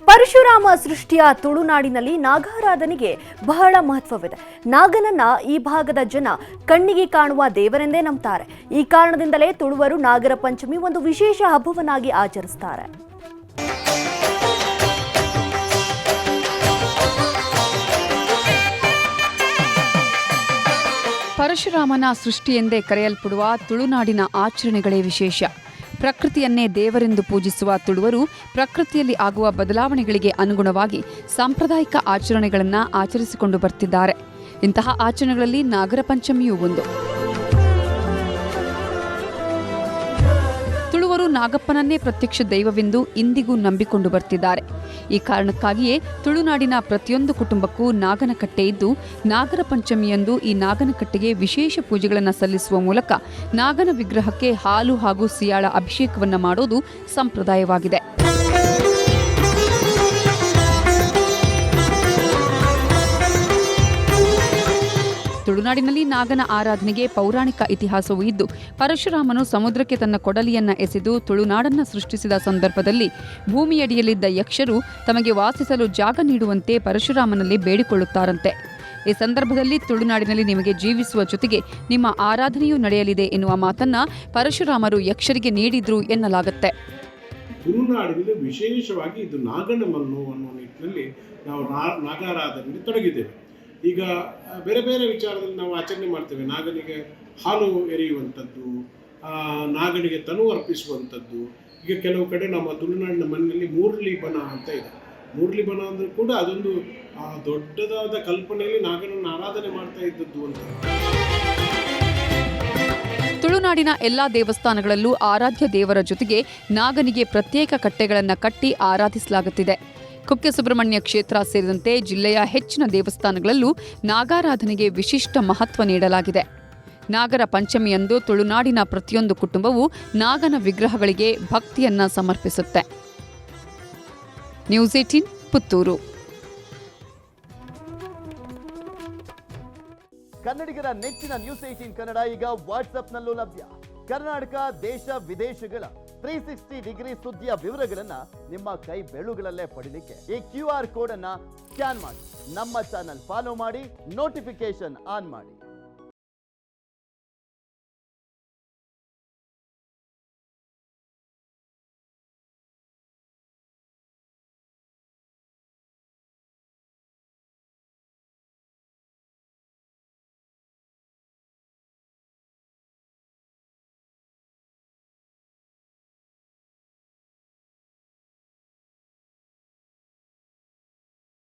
ಪರಶುರಾಮ ಸೃಷ್ಟಿಯ ತುಳುನಾಡಿನಲ್ಲಿ ನಾಗಾರಾಧನೆಗೆ ಬಹಳ ಮಹತ್ವವಿದೆ. ನಾಗನನ್ನ ಈ ಭಾಗದ ಜನ ಕಣ್ಣಿಗೆ ಕಾಣುವ ದೇವರೆಂದೇ ನಂಬುತ್ತಾರೆ. ಈ ಕಾರಣದಿಂದಲೇ ತುಳುವರು ನಾಗರ ಪಂಚಮಿ ಒಂದು ವಿಶೇಷ ಹಬ್ಬವನ್ನಾಗಿ ಆಚರಿಸುತ್ತಾರೆ. ಪರಶುರಾಮನ ಸೃಷ್ಟಿ ಎಂದೇ ಕರೆಯಲ್ಪಡುವ ತುಳುನಾಡಿನ ಆಚರಣೆಗಳೇ ವಿಶೇಷ. ಪ್ರಕೃತಿಯನ್ನೇ ದೇವರೆಂದು ಪೂಜಿಸುವ ತುಳುವರು ಪ್ರಕೃತಿಯಲ್ಲಿ ಆಗುವ ಬದಲಾವಣೆಗಳಿಗೆ ಅನುಗುಣವಾಗಿ ಸಾಂಪ್ರದಾಯಿಕ ಆಚರಣೆಗಳನ್ನು ಆಚರಿಸಿಕೊಂಡು ಬರ್ತಿದ್ದಾರೆ. ಇಂತಹ ಆಚರಣೆಗಳಲ್ಲಿ ನಾಗರ ಪಂಚಮಿಯೂ ಒಂದು. ತುಳುವರು ನಾಗಪ್ಪನನ್ನೇ ಪ್ರತ್ಯಕ್ಷ ದೈವವೆಂದು ಇಂದಿಗೂ ನಂಬಿಕೊಂಡು ಬರ್ತಿದ್ದಾರೆ. ಈ ಕಾರಣಕ್ಕಾಗಿಯೇ ತುಳುನಾಡಿನ ಪ್ರತಿಯೊಂದು ಕುಟುಂಬಕ್ಕೂ ನಾಗನಕಟ್ಟೆ ಇದ್ದು, ನಾಗರ ಪಂಚಮಿಯಂದು ಈ ನಾಗನಕಟ್ಟೆಗೆ ವಿಶೇಷ ಪೂಜೆಗಳನ್ನು ಸಲ್ಲಿಸುವ ಮೂಲಕ ನಾಗನ ವಿಗ್ರಹಕ್ಕೆ ಹಾಲು ಹಾಗೂ ಸಿಯಾಳ ಅಭಿಷೇಕವನ್ನು ಮಾಡೋದು ಸಂಪ್ರದಾಯವಾಗಿದೆ. ತುಳುನಾಡಿನಲ್ಲಿ ನಾಗನ ಆರಾಧನೆಗೆ ಪೌರಾಣಿಕ ಇತಿಹಾಸವೂ ಇದ್ದು, ಪರಶುರಾಮನು ಸಮುದ್ರಕ್ಕೆ ತನ್ನ ಕೊಡಲಿಯನ್ನ ಎಸೆದು ತುಳುನಾಡನ್ನು ಸೃಷ್ಟಿಸಿದ ಸಂದರ್ಭದಲ್ಲಿ ಭೂಮಿಯಡಿಯಲ್ಲಿದ್ದ ಯಕ್ಷರು ತಮಗೆ ವಾಸಿಸಲು ಜಾಗ ನೀಡುವಂತೆ ಪರಶುರಾಮನಲ್ಲಿ ಬೇಡಿಕೊಳ್ಳುತ್ತಾರಂತೆ. ಈ ಸಂದರ್ಭದಲ್ಲಿ ತುಳುನಾಡಿನಲ್ಲಿ ನಿಮಗೆ ಜೀವಿಸುವ ಜೊತೆಗೆ ನಿಮ್ಮ ಆರಾಧನೆಯೂ ನಡೆಯಲಿದೆ ಎನ್ನುವ ಮಾತನ್ನ ಪರಶುರಾಮರು ಯಕ್ಷರಿಗೆ ನೀಡಿದ್ರು ಎನ್ನಲಾಗುತ್ತೆ. ತುಳುನಾಡಿನಲ್ಲಿ ವಿಶೇಷವಾಗಿ ಇದು ನಾಗನ ಮನ್ನು ಅನ್ನುವ ನಿಟ್ಟಿನಲ್ಲಿ ನಾವು ನಾಗಾರಾಧನೆಯಲ್ಲಿ ತೊಡಗಿದ್ದೇವೆ. ಈಗ ಬೇರೆ ಬೇರೆ ವಿಚಾರದಲ್ಲಿ ನಾವು ಆಚರಣೆ ಮಾಡ್ತೇವೆ. ನಾಗನಿಗೆ ಹಾಲು ಎರೆಯುವಂಥದ್ದು, ನಾಗನಿಗೆ ತನು ಅರ್ಪಿಸುವಂಥದ್ದು. ಈಗ ಕೆಲವು ಕಡೆ ನಮ್ಮ ತುಳುನಾಡಿನ ಮನೆಯಲ್ಲಿ ಮೂರ್ಲಿ ಬನ ಅಂತ ಇದೆ. ಮೂರ್ಲಿ ಬನ ಅಂದರೂ ಕೂಡ ಅದೊಂದು ದೊಡ್ಡದಾದ ಕಲ್ಪನೆಯಲ್ಲಿ ನಾಗನನ್ನು ಆರಾಧನೆ ಮಾಡ್ತಾ ಇದ್ದದ್ದು ಅಂತ. ತುಳುನಾಡಿನ ಎಲ್ಲಾ ದೇವಸ್ಥಾನಗಳಲ್ಲೂ ಆರಾಧ್ಯ ದೇವರ ಜೊತೆಗೆ ನಾಗನಿಗೆ ಪ್ರತ್ಯೇಕ ಕಟ್ಟೆಗಳನ್ನು ಕಟ್ಟಿ ಆರಾಧಿಸಲಾಗುತ್ತಿದೆ. ಕುಕ್ಕೆ ಸುಬ್ರಹ್ಮಣ್ಯ ಕ್ಷೇತ್ರ ಸೇರಿದಂತೆ ಜಿಲ್ಲೆಯ ಹೆಚ್ಚಿನ ದೇವಸ್ಥಾನಗಳಲ್ಲೂ ನಾಗಾರಾಧನೆಗೆ ವಿಶಿಷ್ಟ ಮಹತ್ವ ನೀಡಲಾಗಿದೆ. ನಾಗರ ಪಂಚಮಿಯಂದು ತುಳುನಾಡಿನ ಪ್ರತಿಯೊಂದು ಕುಟುಂಬವೂ ನಾಗನ ವಿಗ್ರಹಗಳಿಗೆ ಭಕ್ತಿಯನ್ನ ಸಮರ್ಪಿಸುತ್ತೆ. ನ್ಯೂಸ್ 18 ಪುತ್ತೂರು. ಕನ್ನಡಿಗರ ನೆಚ್ಚಿನ ನ್ಯೂಸ್ 18 ಕನ್ನಡ ಈಗ ವಾಟ್ಸ್ಆಪ್ನಲ್ಲೂ ಲಭ್ಯ. ಕರ್ನಾಟಕ, ದೇಶ ವಿದೇಶಗಳ 360 ಡಿಗ್ರಿ ಸುದ್ದಿಯ ವಿವರಗಳನ್ನ ನಿಮ್ಮ ಕೈ ಬೆರಳುಗಳಲ್ಲೇ ಪಡಿಲಿಕ್ಕೆ ಈ QR ಕೋಡ್ ಅನ್ನ ಸ್ಕ್ಯಾನ್ ಮಾಡಿ, ನಮ್ಮ ಚಾನಲ್ ಫಾಲೋ ಮಾಡಿ, ನೋಟಿಫಿಕೇಶನ್ ಆನ್ ಮಾಡಿ.